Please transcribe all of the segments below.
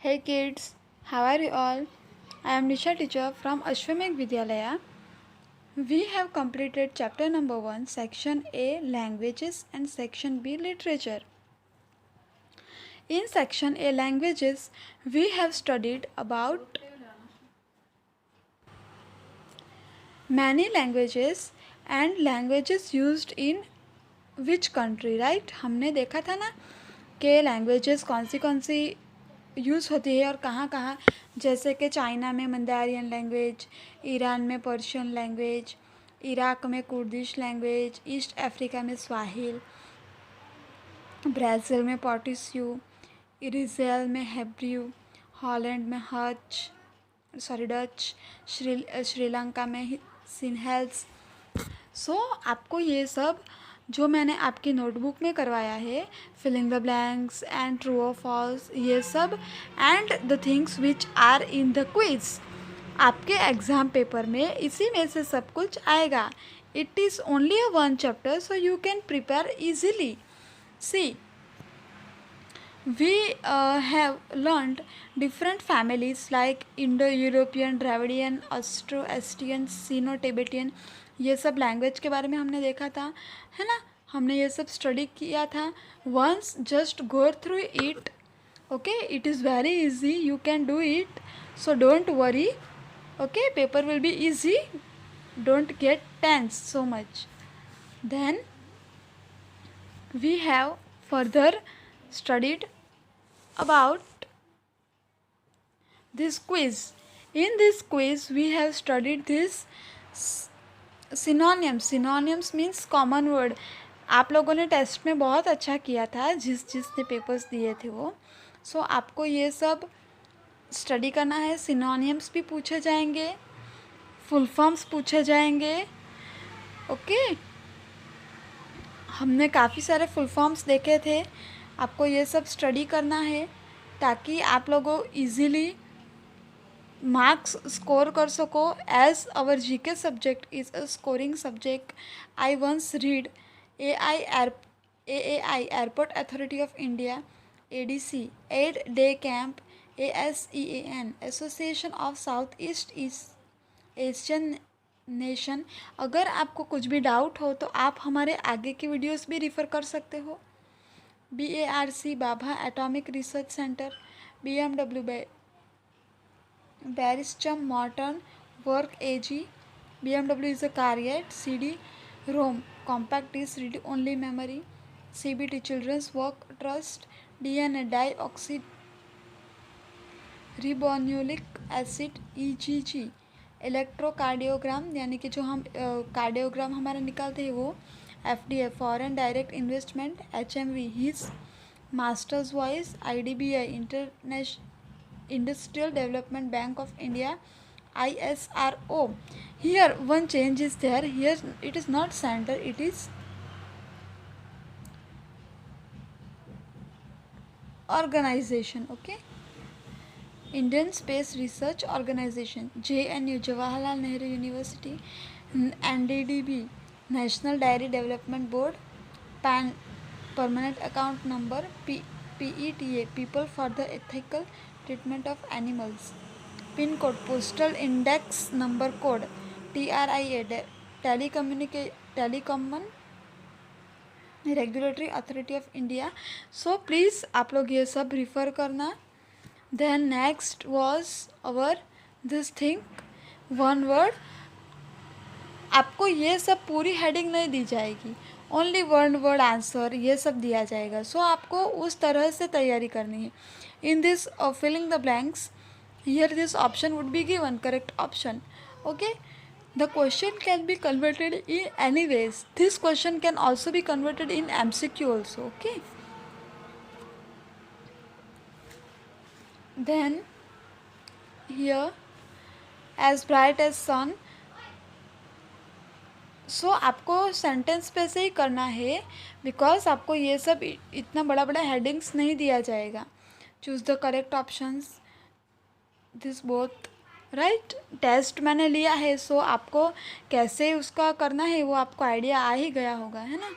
Hey kids, how are you all? I am Nisha teacher from Ashwamekh Vidyalaya. We have completed chapter number 1, section A languages and section B literature. In section A languages, we have studied about many languages and languages used in which country, right? हमने देखा था ना कि languages कौन सी use होती है और कहाँ कहाँ, जैसे कि चाइना में मंदारियन लैंग्वेज, ईरान में पर्शियन लैंग्वेज, इराक में कुर्दिश लैंग्वेज, ईस्ट अफ्रीका में स्वाहिल, ब्राज़ील में पोर्टिस्यू, इज़राइल में हेब्रू, हॉलैंड में डच, श्रीलंका में सिन्हेल्स। सो आपको ये सब जो मैंने आपकी नोटबुक में करवाया है, filling the blanks and true और फॉल्स, ये सब and the things which are in the quiz, आपके एग्ज़ाम पेपर में इसी में से सब कुछ आएगा. It is only a one chapter, so you can prepare easily. See, we have learned different families like Indo-European, Dravidian, Austro-Asian, Sino-Tibetan. ये सब लैंग्वेज के बारे में हमने देखा था, है ना. हमने ये सब स्टडी किया था. Once just go through it. Okay, it is very easy, you can do it, so don't worry. Okay, paper will be easy, don't get tense so much. Then we have further studied about this quiz. In this quiz we have studied this synonyms. Synonyms means common word. आप लोगों ने test में बहुत अच्छा किया था, जिसने papers दिए थे वो. सो आपको ये सब स्टडी करना है. सिनोनियम्स भी पूछे जाएंगे, फुल फॉर्म्स पूछे जाएंगे. ओके, हमने काफ़ी सारे फुल फॉर्म्स देखे थे. आपको ये सब स्टडी करना है ताकि आप लोगों इजीली मार्क्स स्कोर कर सको. As our GK subject is a scoring subject, I once read AAI airport authority of India, ADC 8-day camp, ASEAN association of South East Asian nation. अगर आपको कुछ भी डाउट हो तो आप हमारे आगे की वीडियोस भी रिफ़र कर सकते हो. BARC Bhabha atomic research centre, BMW Baristcham Morton Work AG, BMW is a car yet, CD ROM compact disc read only memory, CBT Children's Work Trust, DNA dioxyribonucleic acid, EGG electrocardiogram, यानी कि जो हम cardiogram हमारा निकालते हैं वो, FDA foreign direct investment, HMV his masters voice, IDBI industrial development bank of India, ISRO. Here one change is there. Here it is not center, it is organization. Okay, Indian Space Research Organization, JNU Jawaharlal Nehru University, NDDB National Dairy Development Board, PAN Permanent Account Number, PETA People for the Ethical Treatment of Animals, PIN code Postal Index Number Code, TRIA Telecom regulatory authority of India. So please आप लोग ये सब refer करना. Then next was our this thing one word. आपको ये सब पूरी heading नहीं दी जाएगी, ओनली वन वर्ड आंसर ये सब दिया जाएगा. सो आपको उस तरह से तैयारी करनी है. In this filling the blanks, here this option would be given correct option. Okay, the question can be converted in any ways. This question can also be converted in MCQ also. Okay, then here as bright as sun. सो आपको sentence पे से ही करना है, because आपको ये सब इतना बड़ा बड़ा हेडिंग्स नहीं दिया जाएगा. Choose the correct options, this both right. Test मैंने लिया है, सो आपको कैसे उसका करना है वो आपको आइडिया आ ही गया होगा, है ना.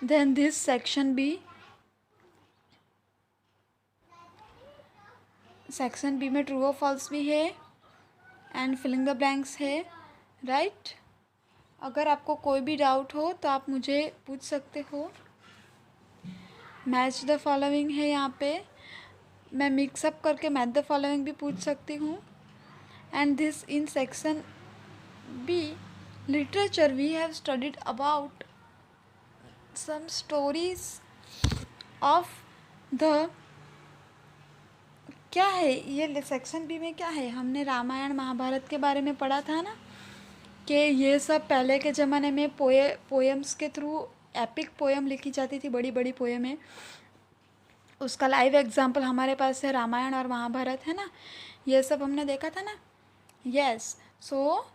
Then this section B, section B में ट्रू और फॉल्स भी है एंड फिलिंग द ब्लैंक्स है, राइट। अगर आपको कोई भी डाउट हो तो आप मुझे पूछ सकते हो। मैच द फॉलोइंग है यहाँ पे, मैं मिक्सअप करके मैच द फॉलोइंग भी पूछ सकती हूँ। And this in section B literature we have studied about some stories of the, क्या है ये सेक्शन बी में क्या है, हमने रामायण महाभारत के बारे में पढ़ा था ना, कि ये सब पहले के ज़माने में पोएम्स के थ्रू एपिक पोएम लिखी जाती थी, बड़ी बड़ी पोएम है। उसका लाइव एग्जाम्पल हमारे पास है रामायण और महाभारत, है ना। ये सब हमने देखा था ना, यस। सो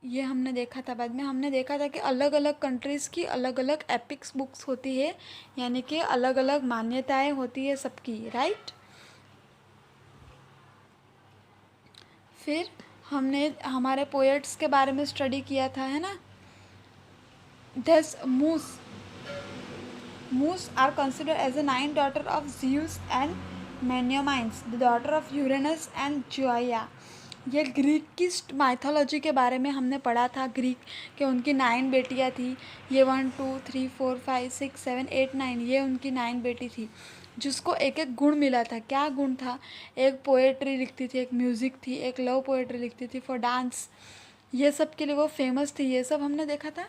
ये हमने देखा था। बाद में हमने देखा था कि अलग अलग कंट्रीज़ की अलग अलग एपिक्स बुक्स होती है, यानी कि अलग अलग मान्यताएं होती है सबकी, राइट। फिर हमने हमारे पोएट्स के बारे में स्टडी किया था, है ना। दस मूस are considered as a 9 daughter of Zeus and Meniomenes, the daughter of Uranus and Joia। ये ग्रीक की माइथोलॉजी के बारे में हमने पढ़ा था, ग्रीक के उनकी 9 बेटियां थी। ये 1 2 3 4 5 6 7 8 9, ये उनकी 9 बेटी थी, जिसको एक एक गुण मिला था। क्या गुण था? एक पोएट्री लिखती थी, एक म्यूज़िक थी, एक लव पोएट्री लिखती थी फॉर डांस, ये सब के लिए वो फेमस थी। ये सब हमने देखा था।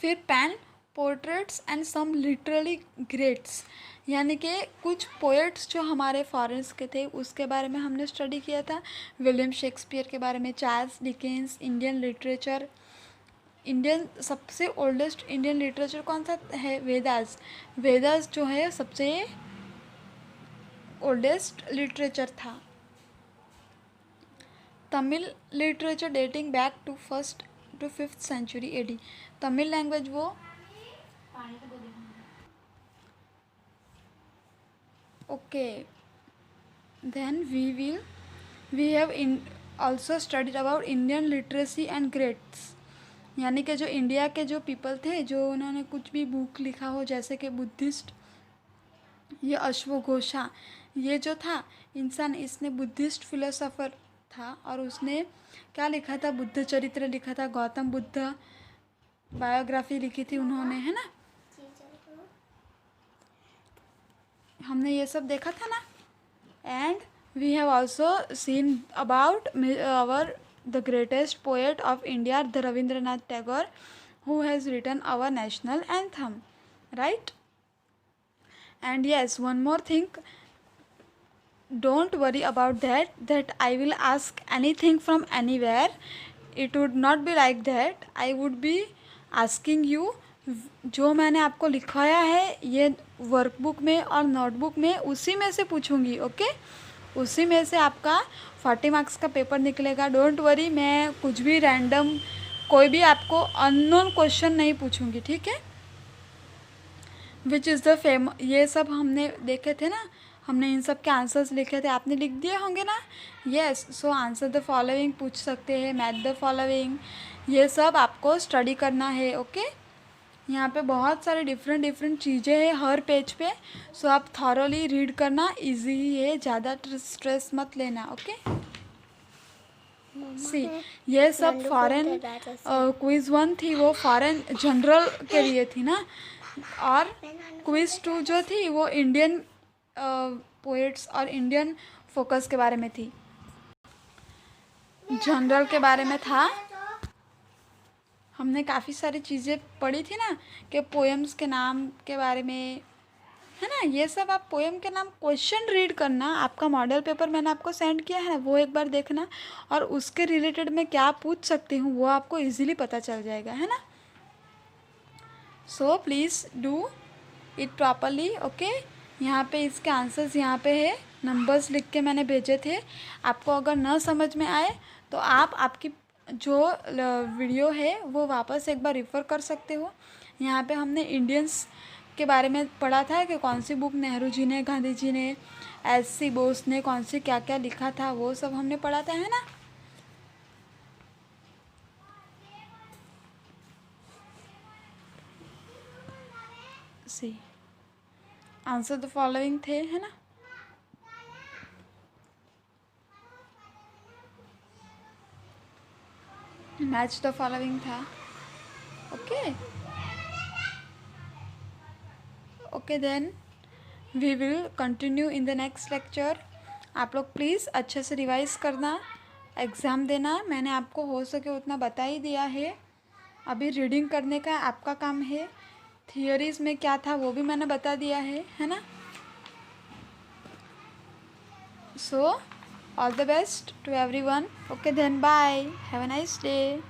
फिर pen portraits and some literally greats, यानी कि कुछ पोएट्स जो हमारे फॉरेन्स के थे उसके बारे में हमने स्टडी किया था। विलियम शेक्सपियर के बारे में, Charles Dickens, Indian literature, Indian सबसे ओल्डेस्ट इंडियन लिटरेचर कौन सा है? वेदास। वेदास जो है सबसे ओल्डेस्ट लिटरेचर था। Tamil literature dating back to 1st to 5th century AD। Tamil language वो okay. Then we have also studied about Indian literacy and greats, यानी कि जो इंडिया के जो पीपल थे, जो उन्होंने कुछ भी बुक लिखा हो, जैसे कि बुद्धिस्ट, ये अश्वघोषा, ये जो था इंसान, इसने बुद्धिस्ट फिलोसोफर था और उसने क्या लिखा था? बुद्ध चरित्र लिखा था, गौतम बुद्ध बायोग्राफी लिखी थी उन्होंने, है ना। हमने ये सब देखा था ना। And we have also seen about our the greatest poet of India, the Rabindranath Tagore, who has written our national anthem, right. And yes, one more thing, don't worry about that I will ask anything from anywhere. It would not be like that. I would be asking you, जो मैंने आपको लिखवाया है ये workbook में और notebook में, उसी में से पूछूंगी, ओके। उसी में से आपका 40 मार्क्स का पेपर निकलेगा। डोंट वरी, मैं कुछ भी रैंडम कोई भी आपको अननोन क्वेश्चन नहीं पूछूंगी, ठीक है। विच इज़ द ये सब हमने देखे थे ना, हमने इन सब के आंसर्स लिखे थे, आपने लिख दिए होंगे ना। Yes, so answer the following पूछ सकते हैं, मैथ द फॉलोइंग, ये सब आपको स्टडी करना है, ओके। यहाँ पे बहुत सारे डिफरेंट चीज़ें हैं हर पेज पे, सो आप थॉरोली रीड करना, इजी है, ज़्यादा स्ट्रेस मत लेना, ओके। सी, ये सब फॉरेन क्विज़ 1 थी, वो फॉरेन जनरल के लिए थी ना, और क्विज़ 2 जो थी वो इंडियन पोएट्स और इंडियन फोकस के बारे में थी, जनरल के बारे में था। हमने काफ़ी सारी चीज़ें पढ़ी थी ना, कि पोएम्स के नाम के बारे में, है ना। ये सब आप पोएम के नाम क्वेश्चन रीड करना, आपका मॉडल पेपर मैंने आपको सेंड किया है, वो एक बार देखना, और उसके रिलेटेड मैं क्या पूछ सकती हूँ वो आपको इजीली पता चल जाएगा, है ना। So please do it properly, okay. यहाँ पे इसके आंसर्स यहाँ पे है, नंबर्स लिख के मैंने भेजे थे। आपको अगर न समझ में आए तो आप आपकी जो वीडियो है वो वापस एक बार रेफ़र कर सकते हो। यहाँ पे हमने इंडियंस के बारे में पढ़ा था कि कौन सी बुक नेहरू जी ने, गांधी जी ने, एस.सी. बोस ने कौन सी क्या क्या लिखा था, वो सब हमने पढ़ा था, है ना। सी, आंसर द फॉलोइंग थे, है ना। मैच द फॉलोइंग था। Okay okay then we will continue in the next lecture. आप लोग प्लीज़ अच्छे से रिवाइज करना, एग्ज़ाम देना। मैंने आपको हो सके उतना बता ही दिया है। अभी रीडिंग करने का आपका काम है। थियोरीज में क्या था वो भी मैंने बता दिया है ना। So all the best to everyone. Okay then bye, have a nice day.